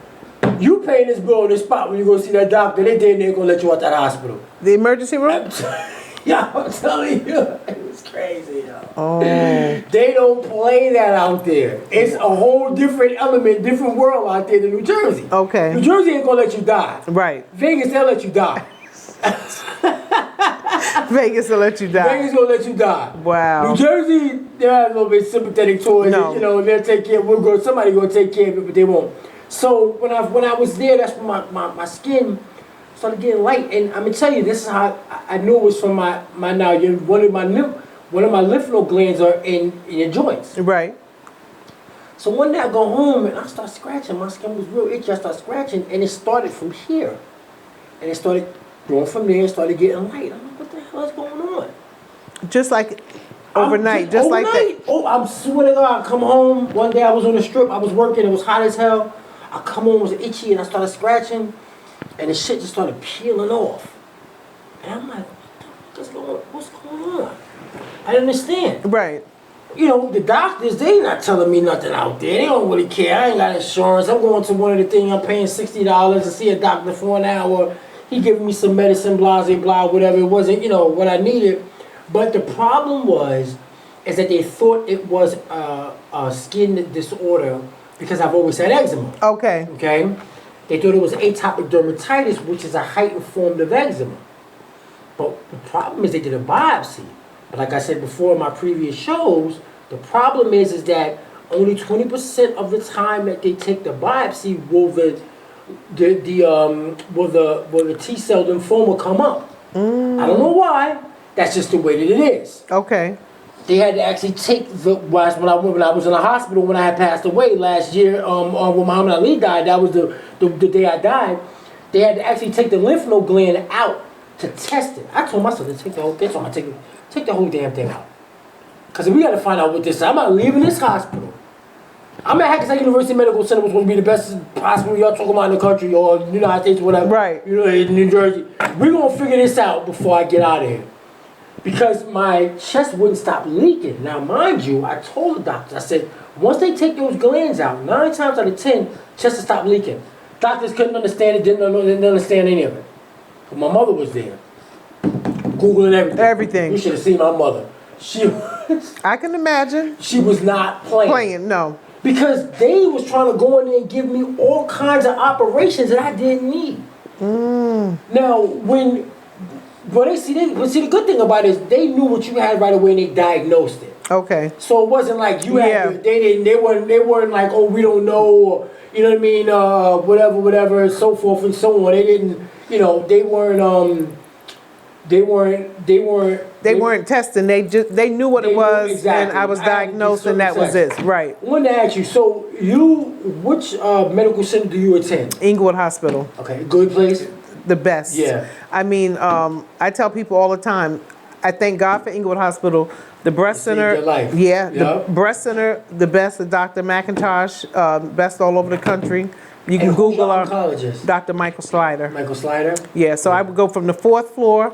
you paying this bill on the spot when you go see that doctor. They ain't gonna let you out that hospital. The emergency room? Yeah, I'm telling you, it was crazy, yo. Oh. They don't play that out there. It's a whole different element, different world out there than New Jersey. Okay. New Jersey ain't gonna let you die. Right. Vegas, they'll let you die. Vegas will let you die. Vegas gonna let you die. Wow. New Jersey, they're a little bit sympathetic towards No. it. They'll take care. Somebody gonna take care of it, but they won't. So when I was there, that's when my skin started getting light, and I'm gonna tell you, this is how I knew it was from my now. One of my lymph node glands are in your joints. Right. So one day I go home and I start scratching. My skin was real itchy. I start scratching, and it started from here, and it started going from there and started getting light. I'm like, what the hell is going on? Just like overnight, just like that. Oh, I'm swear to God, I come home. One day I was on the strip. I was working. It was hot as hell. I come home, it was itchy, and I started scratching, and the shit just started peeling off. And I'm like, what's going on? I didn't understand. Right. The doctors, they not telling me nothing out there. They don't really care. I ain't got insurance. I'm going to one of the things, I'm paying $60 to see a doctor for an hour. He giving me some medicine, blah, blah, blah, whatever. It wasn't, what I needed. But the problem was, is that they thought it was a skin disorder because I've always had eczema. Okay. Okay? They thought it was atopic dermatitis, which is a heightened form of eczema. But the problem is they did a biopsy. But like I said before in my previous shows, the problem is that only 20% of the time that they take the biopsy will the T cell lymphoma come up. I don't know why. That's just the way that it is. Okay. They had to actually take when I was in the hospital when I had passed away last year. When Muhammad Ali died, that was the day I died. They had to actually take the lymph node gland out to test it. I told myself to take the whole. That's why I take the whole damn thing out. Because we got to find out what this is. I'm not leaving this hospital. I'm at Hackensack University Medical Center, which is going to be the best hospital y'all talking about in the country or the United States, whatever. Right. You know, in New Jersey. We're going to figure this out before I get out of here. Because my chest wouldn't stop leaking. Now, mind you, I told the doctor, I said, once they take those glands out, 9 times out of 10, chest will stop leaking. Doctors couldn't understand it, didn't understand any of it. But my mother was there, Googling everything. Everything. You should have seen my mother. I can imagine. She was not playing. Playing, no. Because they was trying to go in there and give me all kinds of operations that I didn't need. Now, but the good thing about it is they knew what you had right away and they diagnosed it. Okay. So it wasn't like you had they weren't like, oh, we don't know, or, you know what I mean, whatever, so forth and so on. They didn't, you know, they weren't testing. They knew what it was, exactly. and I was diagnosed, and that was it. Right. I wanted to ask you. So which medical center do you attend? Inglewood Hospital. Okay, good place. The best. Yeah. I mean, I tell people all the time, I thank God for Inglewood Hospital. The breast center, your life. yeah, Yep. the breast center, the best. The Dr. McIntosh, best all over the country. You can Google our oncologist. Dr. Michael Slider. Michael Slider. Yeah, so I would go from the 4th floor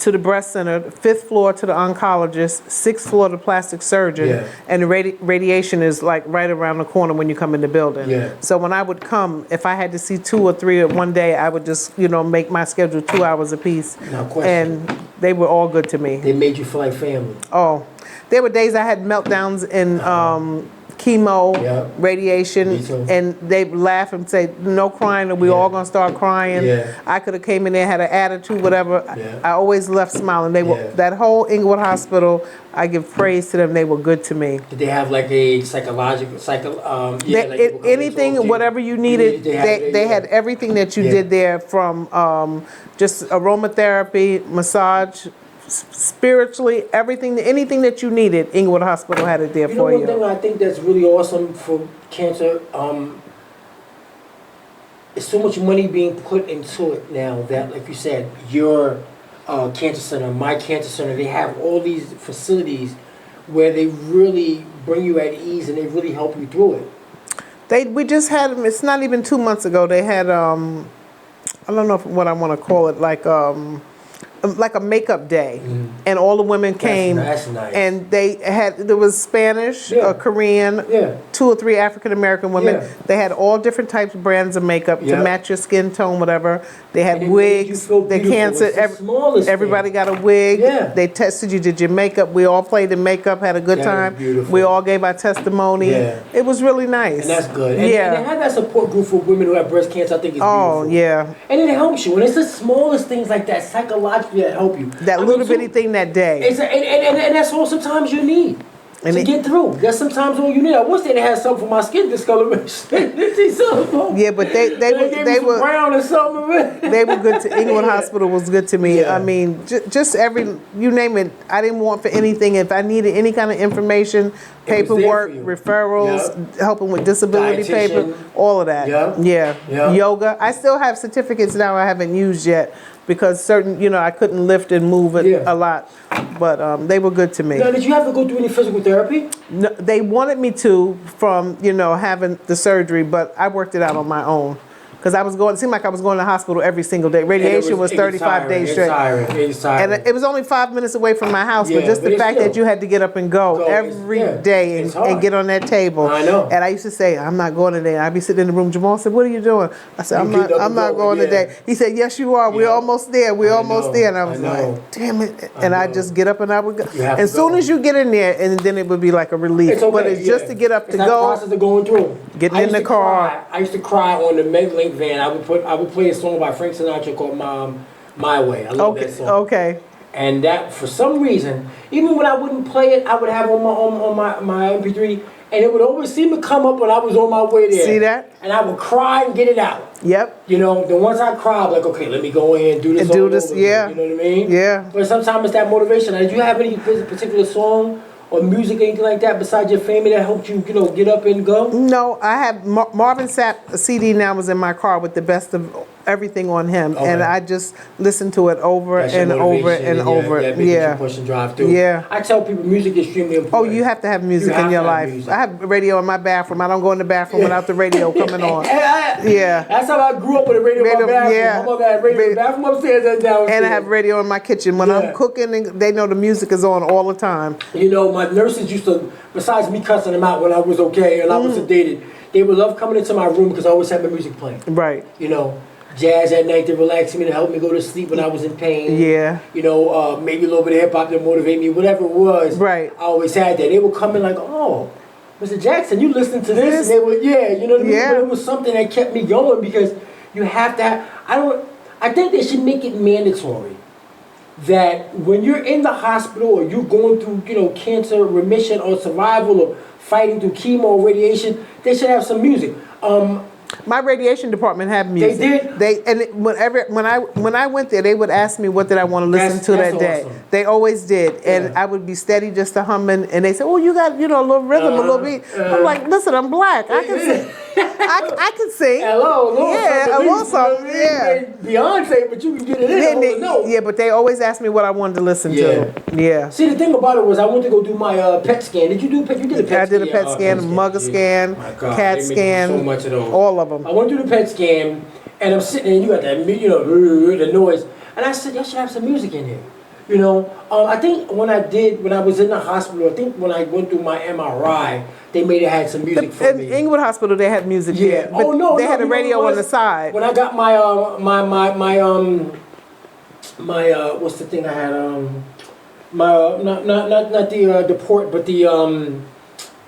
to the breast center, the 5th floor to the oncologist, 6th floor to the plastic surgeon, Yeah. and the radiation is like right around the corner when you come in the building. Yeah. So when I would come, if I had to see 2 or 3 at one day, I would just, make my schedule 2 hours apiece. No question. And they were all good to me. They made you feel like family. Oh, there were days I had meltdowns in chemo, Yeah. radiation, Me too. and they laugh and say, no crying, and we all gonna start crying. Yeah. I could have came in there, had an attitude, whatever. Yeah. I always left smiling. They were Yeah. that whole Inglewood Hospital. I give praise to them. They were good to me. Did they have like a psychological, Anything, whatever you needed, they had everything that you Yeah. did there, from just aromatherapy, massage, spiritually, anything that you needed. Inglewood Hospital had it there You know for one you. thing I think that's really awesome for cancer, is so much money being put into it now that, like you said, your cancer center, my cancer center, they have all these facilities where they really bring you at ease and they really help you through it. We just had, it's not even 2 months ago, they had, I don't know what I want to call it, like a makeup day, and all the women came. That's nice. And there was Spanish, Yeah. Korean, Yeah. 2 or 3 African American women. Yeah. They had all different types of brands of makeup Yeah. to match your skin tone, whatever. They had And it made you wigs, feel the beautiful. cancer. It's the smallest Everybody thing. got a wig. Yeah. They tested you, did your makeup. We all played in makeup, had a good That is time. beautiful. We all gave our testimony. Yeah. It was really nice. And that's good. And, Yeah. and to have that support group for women who have breast cancer, I think is Oh, beautiful. yeah. And it helps you. And it's the smallest things like that psychologically that help you. That little bitty thing that day. And that's all sometimes you need And to it- get through. That's sometimes all you need. I wish they had something for my skin discoloration. Yeah, but they were brown or something. they were good to Inglewood Yeah. Hospital was good to me. Yeah. I mean, just you name it. I didn't want for anything. If I needed any kind of information, paperwork, for you. referrals, helping with disability paper, Dietitian. all of that. Yeah. Yeah. Yoga. I still have certificates now I haven't used yet because I couldn't lift and move it Yeah. a lot. But they were good to me. Now, did you have to go through any physical therapy? No, they wanted me to from having the surgery, but I worked it out on my own because it seemed like I was going to the hospital every single day. Radiation was 35 days straight. And it was only 5 minutes away from my house, but just the fact that you had to get up and go every day and get on that table. I know. And I used to say, I'm not going today. I'd be sitting in the room. Jamal said, what are you doing? I said, I'm not going today. He said, yes, you are. We're almost there. We're almost there. And I was like, damn it. And I just get up and I would go. As soon as you get in there, and then it would be like a relief. It's okay, but it's just to get up to go. It's the process of going through. Getting in the car. I used to cry on the MedLink van. I would play a song by Frank Sinatra called My Way. I love that song. Okay. And that, for some reason, even when I wouldn't play it, I would have on my MP3, and it would always seem to come up when I was on my way there. See that? And I would cry and get it out. Yep. You know, then once I cry, I'm like, okay, let me go in and do this all over again. Yeah. You know what I mean? Yeah. But sometimes it's that motivation. Now, do you have any particular song or music, anything like that, besides your family that helped you, get up and go? No, I have Marvin Sapp CD now was in my car with the best of everything on him, and I just listen to it over and over and over. You push and drive through. Yeah. I tell people music is extremely important. Oh, you have to have music in your life. Music. I have radio in my bathroom. I don't go in the bathroom without the radio coming on. Yeah. That's how I grew up with a radio in my bathroom. Yeah. My mother had radio in the bathroom upstairs and downstairs. And I have radio in my kitchen. When I'm cooking, and they know the music is on all the time. You know, my nurses used to, besides me cussing them out when I was okay and I was sedated, they would love coming into my room because I always had my music playing. Right. You know, jazz at night to relax me, to help me go to sleep when I was in pain. Yeah. You know, maybe a little bit of hip hop to motivate me, whatever it was. Right. I always had that. They would come in like, oh, Mr. Jackson, you listening to this? And they would, you know what I mean? Yeah. But it was something that kept me going because you have to have, I think they should make it mandatory that when you're in the hospital or you're going through, cancer remission or survival or fighting through chemo or radiation, they should have some music. My radiation department had music. They did? When I went there, they would ask me what did I want to listen to that day. Awesome. They always did, and I would be steady just to humming. And they said, "Oh, you got a little rhythm, a little beat." I'm like, "Listen, I'm black. I can sing. I can sing. Hello, a little something. Yeah, Beyonce, but you can get it in. Yeah, but they always asked me what I wanted to listen to. Yeah. See, the thing about it was I went to go do my PET scan. Did you do PET? You did a PET scan. I did a PET scan, a mugger scan, CAT scan, so much of those. all of them. I went to the PET scan, and I'm sitting there, and you got that, the noise. And I said, y'all should have some music in here. I think when I was in the hospital, I think when I went through my MRI, they may have had some music for me. In Inglewood Hospital, they had music. Yeah. But they had a radio on the side. When I got my what's the thing I had not the port, but the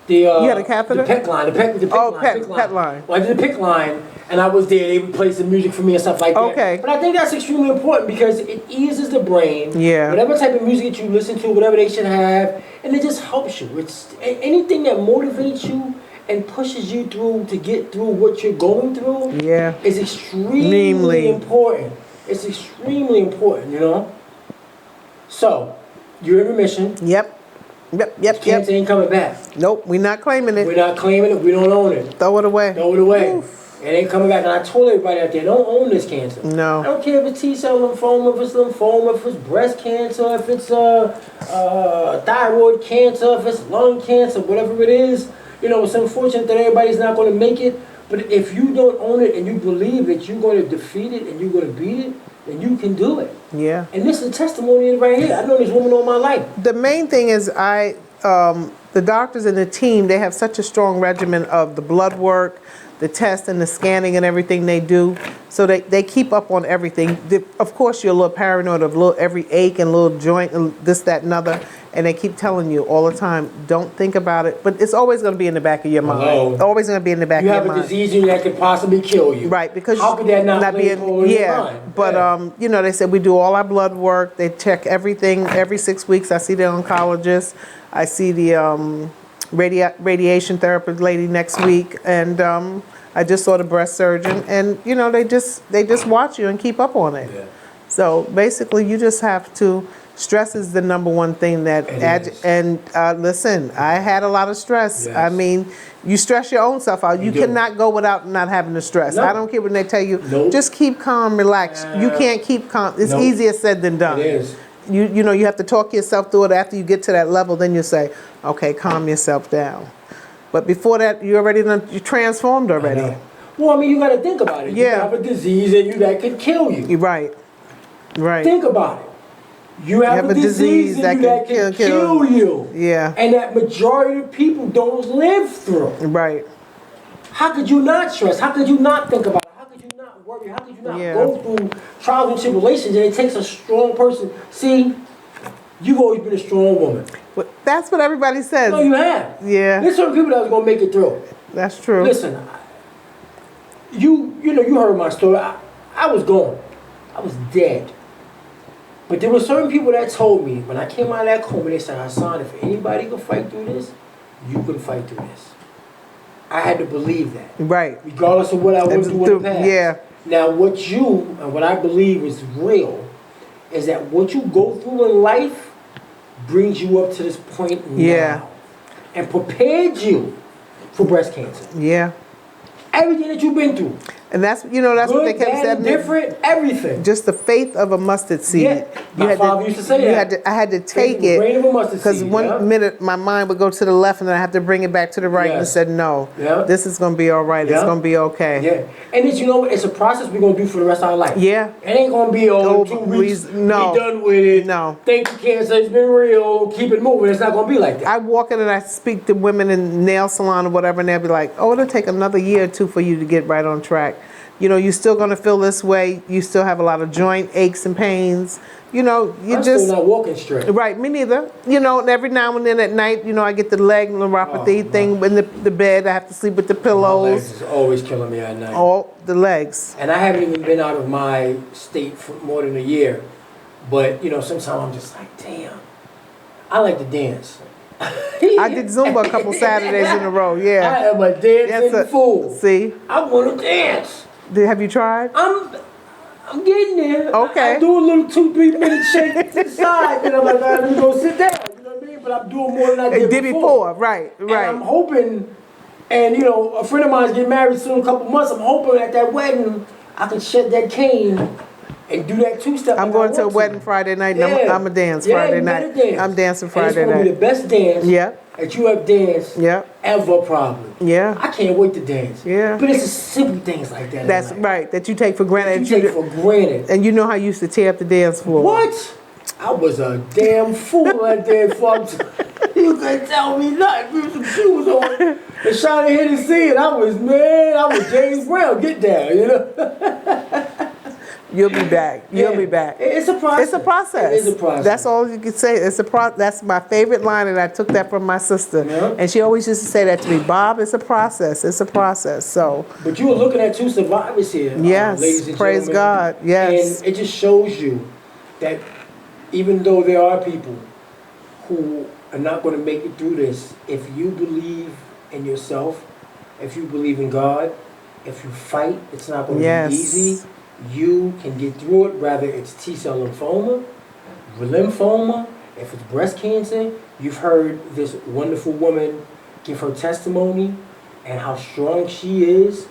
you had a catheter? The PEC line. PEC line. Well, I did the PEC line, and I was there. They would play some music for me and stuff like that. Okay. But I think that's extremely important because it eases the brain. Yeah. Whatever type of music that you listen to, whatever they should have, and it just helps you. It's anything that motivates you and pushes you through to get through what you're going through. Yeah. Is extremely important. It's extremely important, So, you're in remission. Yep. Cancer ain't coming back. Nope, we're not claiming it. We're not claiming it. We don't own it. Throw it away. Oof. It ain't coming back. And I told everybody out there, don't own this cancer. No. I don't care if it's T-cell lymphoma, if it's lymphoma, if it's breast cancer, if it's thyroid cancer, if it's lung cancer, whatever it is. It's unfortunate that everybody's not going to make it. But if you don't own it and you believe that you're going to defeat it and you're going to beat it, then you can do it. Yeah. And this is a testimony right here. I've known this woman all my life. The main thing is the doctors and the team, they have such a strong regimen of the blood work, the test and the scanning and everything they do. So they keep up on everything. Of course, you're a little paranoid of every ache and little joint and this, that, and other. And they keep telling you all the time, don't think about it. But it's always going to be in the back of your mind. Always going to be in the back of your mind. You have a disease that could possibly kill you. Right, because how could that not be in your mind? But they said we do all our blood work. They check everything every 6 weeks. I see the oncologist. I see the radiation therapist lady next week, and I just saw the breast surgeon. And they just watch you and keep up on it. Yeah. So basically, you just have to. Stress is the number one thing that listen, I had a lot of stress. Yes. I mean, you stress your own self out. You cannot go without not having the stress. I don't care when they tell you, just keep calm, relax. You can't keep calm. It's easier said than done. It is. You have to talk yourself through it. After you get to that level, then you say, okay, calm yourself down. But before that, you transformed already. Well, I mean, you got to think about it. You Yeah. have a disease that could kill you. You're right. Right. Think about it. You have a disease that can kill you. Yeah. And that majority of people don't live through. Right. How could you not stress? How could you not think about it? How could you not worry? How could you not Yeah. go through trials and tribulations? And it takes a strong person. See, you've always been a strong woman. But that's what everybody says. No, you have. Yeah. There's certain people that was gonna make it through. That's true. Listen, you heard my story. I was gone. I was dead. But there were certain people that told me when I came out of that coma, they said, Hassan, if anybody can fight through this, you can fight through this. I had to believe that. Right. Regardless of what I went through in the past. Yeah. Now, what you, and what I believe is real, is that what you go through in life brings you up to this point now. Yeah. And prepared you for breast cancer. Yeah. Everything that you've been through. And that's what Good, they kept bad, saying. different, everything. Just the faith of a mustard seed. Yeah, my father used to say that. I had to take Faith of a grain it of a mustard because seed, one yeah. minute my mind would go to the left and then I have to bring it back to the right and Yes. said, no, Yeah. this is going to be all right. It's Yeah. going to be okay. Yeah. And it's, it's a process we're going to do for the rest of our life. Yeah. It ain't going to be, Oh, 2 weeks, no. we done with it. No. Thank you, cancer, it's been real, keep it moving. It's not going to be like that. I walk in and I speak to women in nail salon or whatever, and they'll be like, oh, it'll take another year or two for you to get right on track. You're still going to feel this way. You still have a lot of joint aches and pains. You I'm just... still not walking straight. Right, me neither. And every now and then at night, I get the leg neuropathy thing in the bed. I have to sleep with the My legs pillows. is always killing me at night. All the legs. And I haven't even been out of my state for more than a year. But, sometimes I'm just like, damn, I like to dance. I did Zumba a couple Saturdays in a row, I yeah. am a dancing fool. See? I want to dance. Have you tried? I'm getting there. Okay. I do a little 2-3 minute shake to the side, then I'm like, all right, let me go sit down. You know what I mean? But I'm doing more than I did before. Right, And right. I'm hoping, and a friend of mine's getting married soon, in a couple months. I'm hoping at that wedding I can shed that cane and do that 2-step. I'm going to a wedding Friday night, and I'm going to dance Friday you night. gotta dance. I'm dancing And Friday it's gonna be night. the best dance Yeah, that you have danced yeah, ever, probably. yeah. I can't wait to dance. Yeah. But it's the simple things like that. in That's life right, that you take for granted. You take for granted. And you know how you used to tear up the dance floor. What? I was a damn fool at that fuck. You couldn't tell me nothing. Put some shoes on and shot ahead and see it. I was James Brown. Get down, You'll be back. You'll Yeah. be back. It's a process. It's a process. It is a process. That's all you can say. That's my favorite line, and I took that from my sister. Yeah. And she always used to say that to me, Bob, it's a process. It's a process. So, But you were looking at 2 survivors here, yes, ladies and praise gentlemen. God. Yes. And it just shows you that even though there are people who are not going to make it through this, if you believe in yourself, if you believe in God, if you fight, it's not going to Yes. be easy. You can get through it, whether it's T-cell lymphoma, if it's breast cancer. You've heard this wonderful woman give her testimony and how strong she is.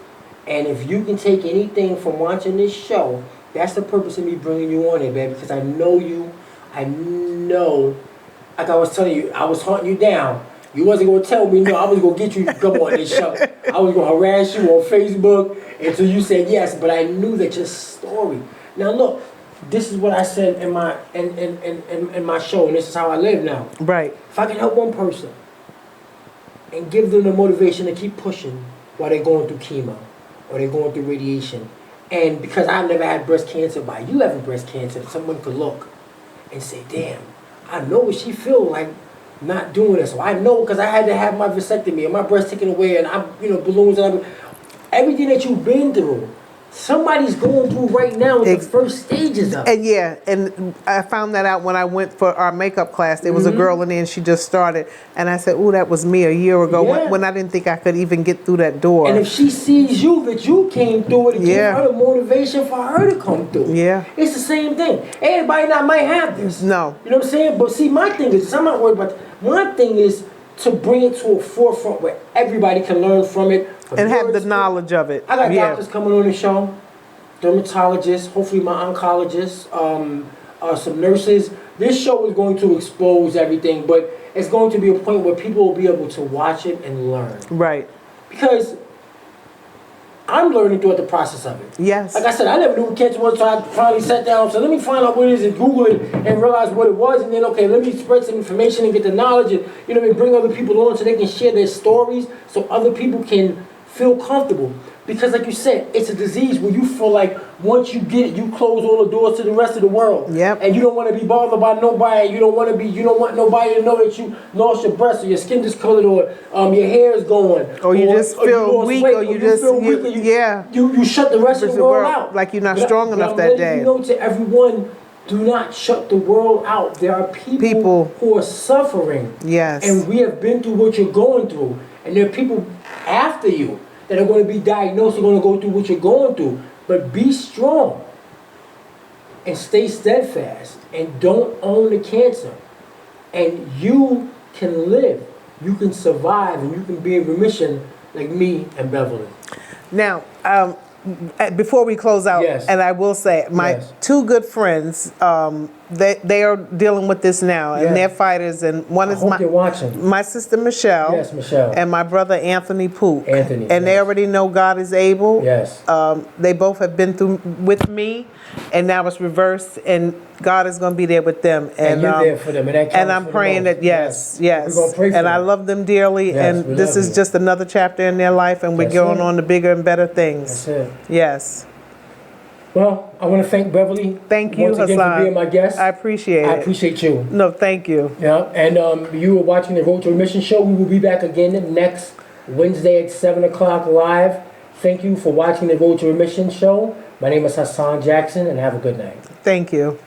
And if you can take anything from watching this show, that's the purpose of me bringing you on here, baby, because I know you. I know, like I was telling you, I was hunting you down. You wasn't going to tell me no. I was going to get you to come on this show. I was going to harass you on Facebook until you said yes. But I knew that your story. Now look, this is what I said in my in my show, and this is how I live now. Right. If I can help one person and give them the motivation to keep pushing while they're going through chemo or they're going through radiation, and because I've never had breast cancer, by you having breast cancer, someone could look and say, damn, I know what she feel like not doing this. So I know because I had to have my vasectomy and my breast taken away and balloons and everything that you've been through. Somebody's going through right now in the first stages of it. And I found that out when I went for our makeup class. There was a girl in there and she just started. And I said, oh, that was me a year ago Yeah. when I didn't think I could even get through that door. And if she sees you, that you came through it, it Yeah. gives her the motivation for her to come through. Yeah. It's the same thing. Everybody not might have this. No. You know what I'm saying? But see, my thing is, I'm not worried about my thing is to bring it to a forefront where everybody can learn from it. And have the knowledge of it. I got Yeah. doctors coming on the show, dermatologists, hopefully my oncologists, some nurses. This show is going to expose everything, but it's going to be a point where people will be able to watch it and learn. Right. Because I'm learning throughout the process of it. Yes. Like I said, I never knew what cancer was until I finally sat down and said, let me find out what it is and Google it and realize what it was. And then, okay, let me spread some information and get the knowledge and, you know, bring other people on so they can share their stories so other people can feel comfortable. Because like you said, it's a disease where you feel like once you get it, you close all the doors to the rest of the world. Yep. And you don't want to be bothered by nobody. You don't want nobody to know that you lost your breast or your skin discolored or your hair is going. Or you just feel weak or you just, feel weak or you shut the rest of the world out. Like you're not strong enough that day. You know, to everyone, do not shut the world out. There are people who are suffering. Yes. And we have been through what you're going through. And there are people after you that are going to be diagnosed, are going to go through what you're going through. But be strong and stay steadfast and don't own the cancer. And you can live, you can survive, and you can be in remission like me and Beverly. Now, before we close out, Yes. and I will say, my Yes. two good friends, they are dealing with this now, and Yes. they're fighters. And one I is hope you're watching. my sister Michelle, Yes, Michelle. and my brother Anthony Pook. Anthony, and they yes. already know God is able. Yes. They both have been through with me, and now it's reversed, and God is going to be there with them. And you're there for them, and that counts I'm for the praying most. that yes. We're gonna pray for and I them. love them dearly, Yes, we and this love is you. just another chapter in their life, and we're That's going it. on to bigger and better things. That's it. Yes. Well, I want to thank Beverly. Thank you, once again Hassan. for being my guest. I appreciate it. I appreciate you. No, thank you. Yeah, and you were watching the Road to Remission show. We will be back again next Wednesday at 7 o'clock live. Thank you for watching the Road to Remission show. My name is Hassan Jackson, and have a good night. Thank you.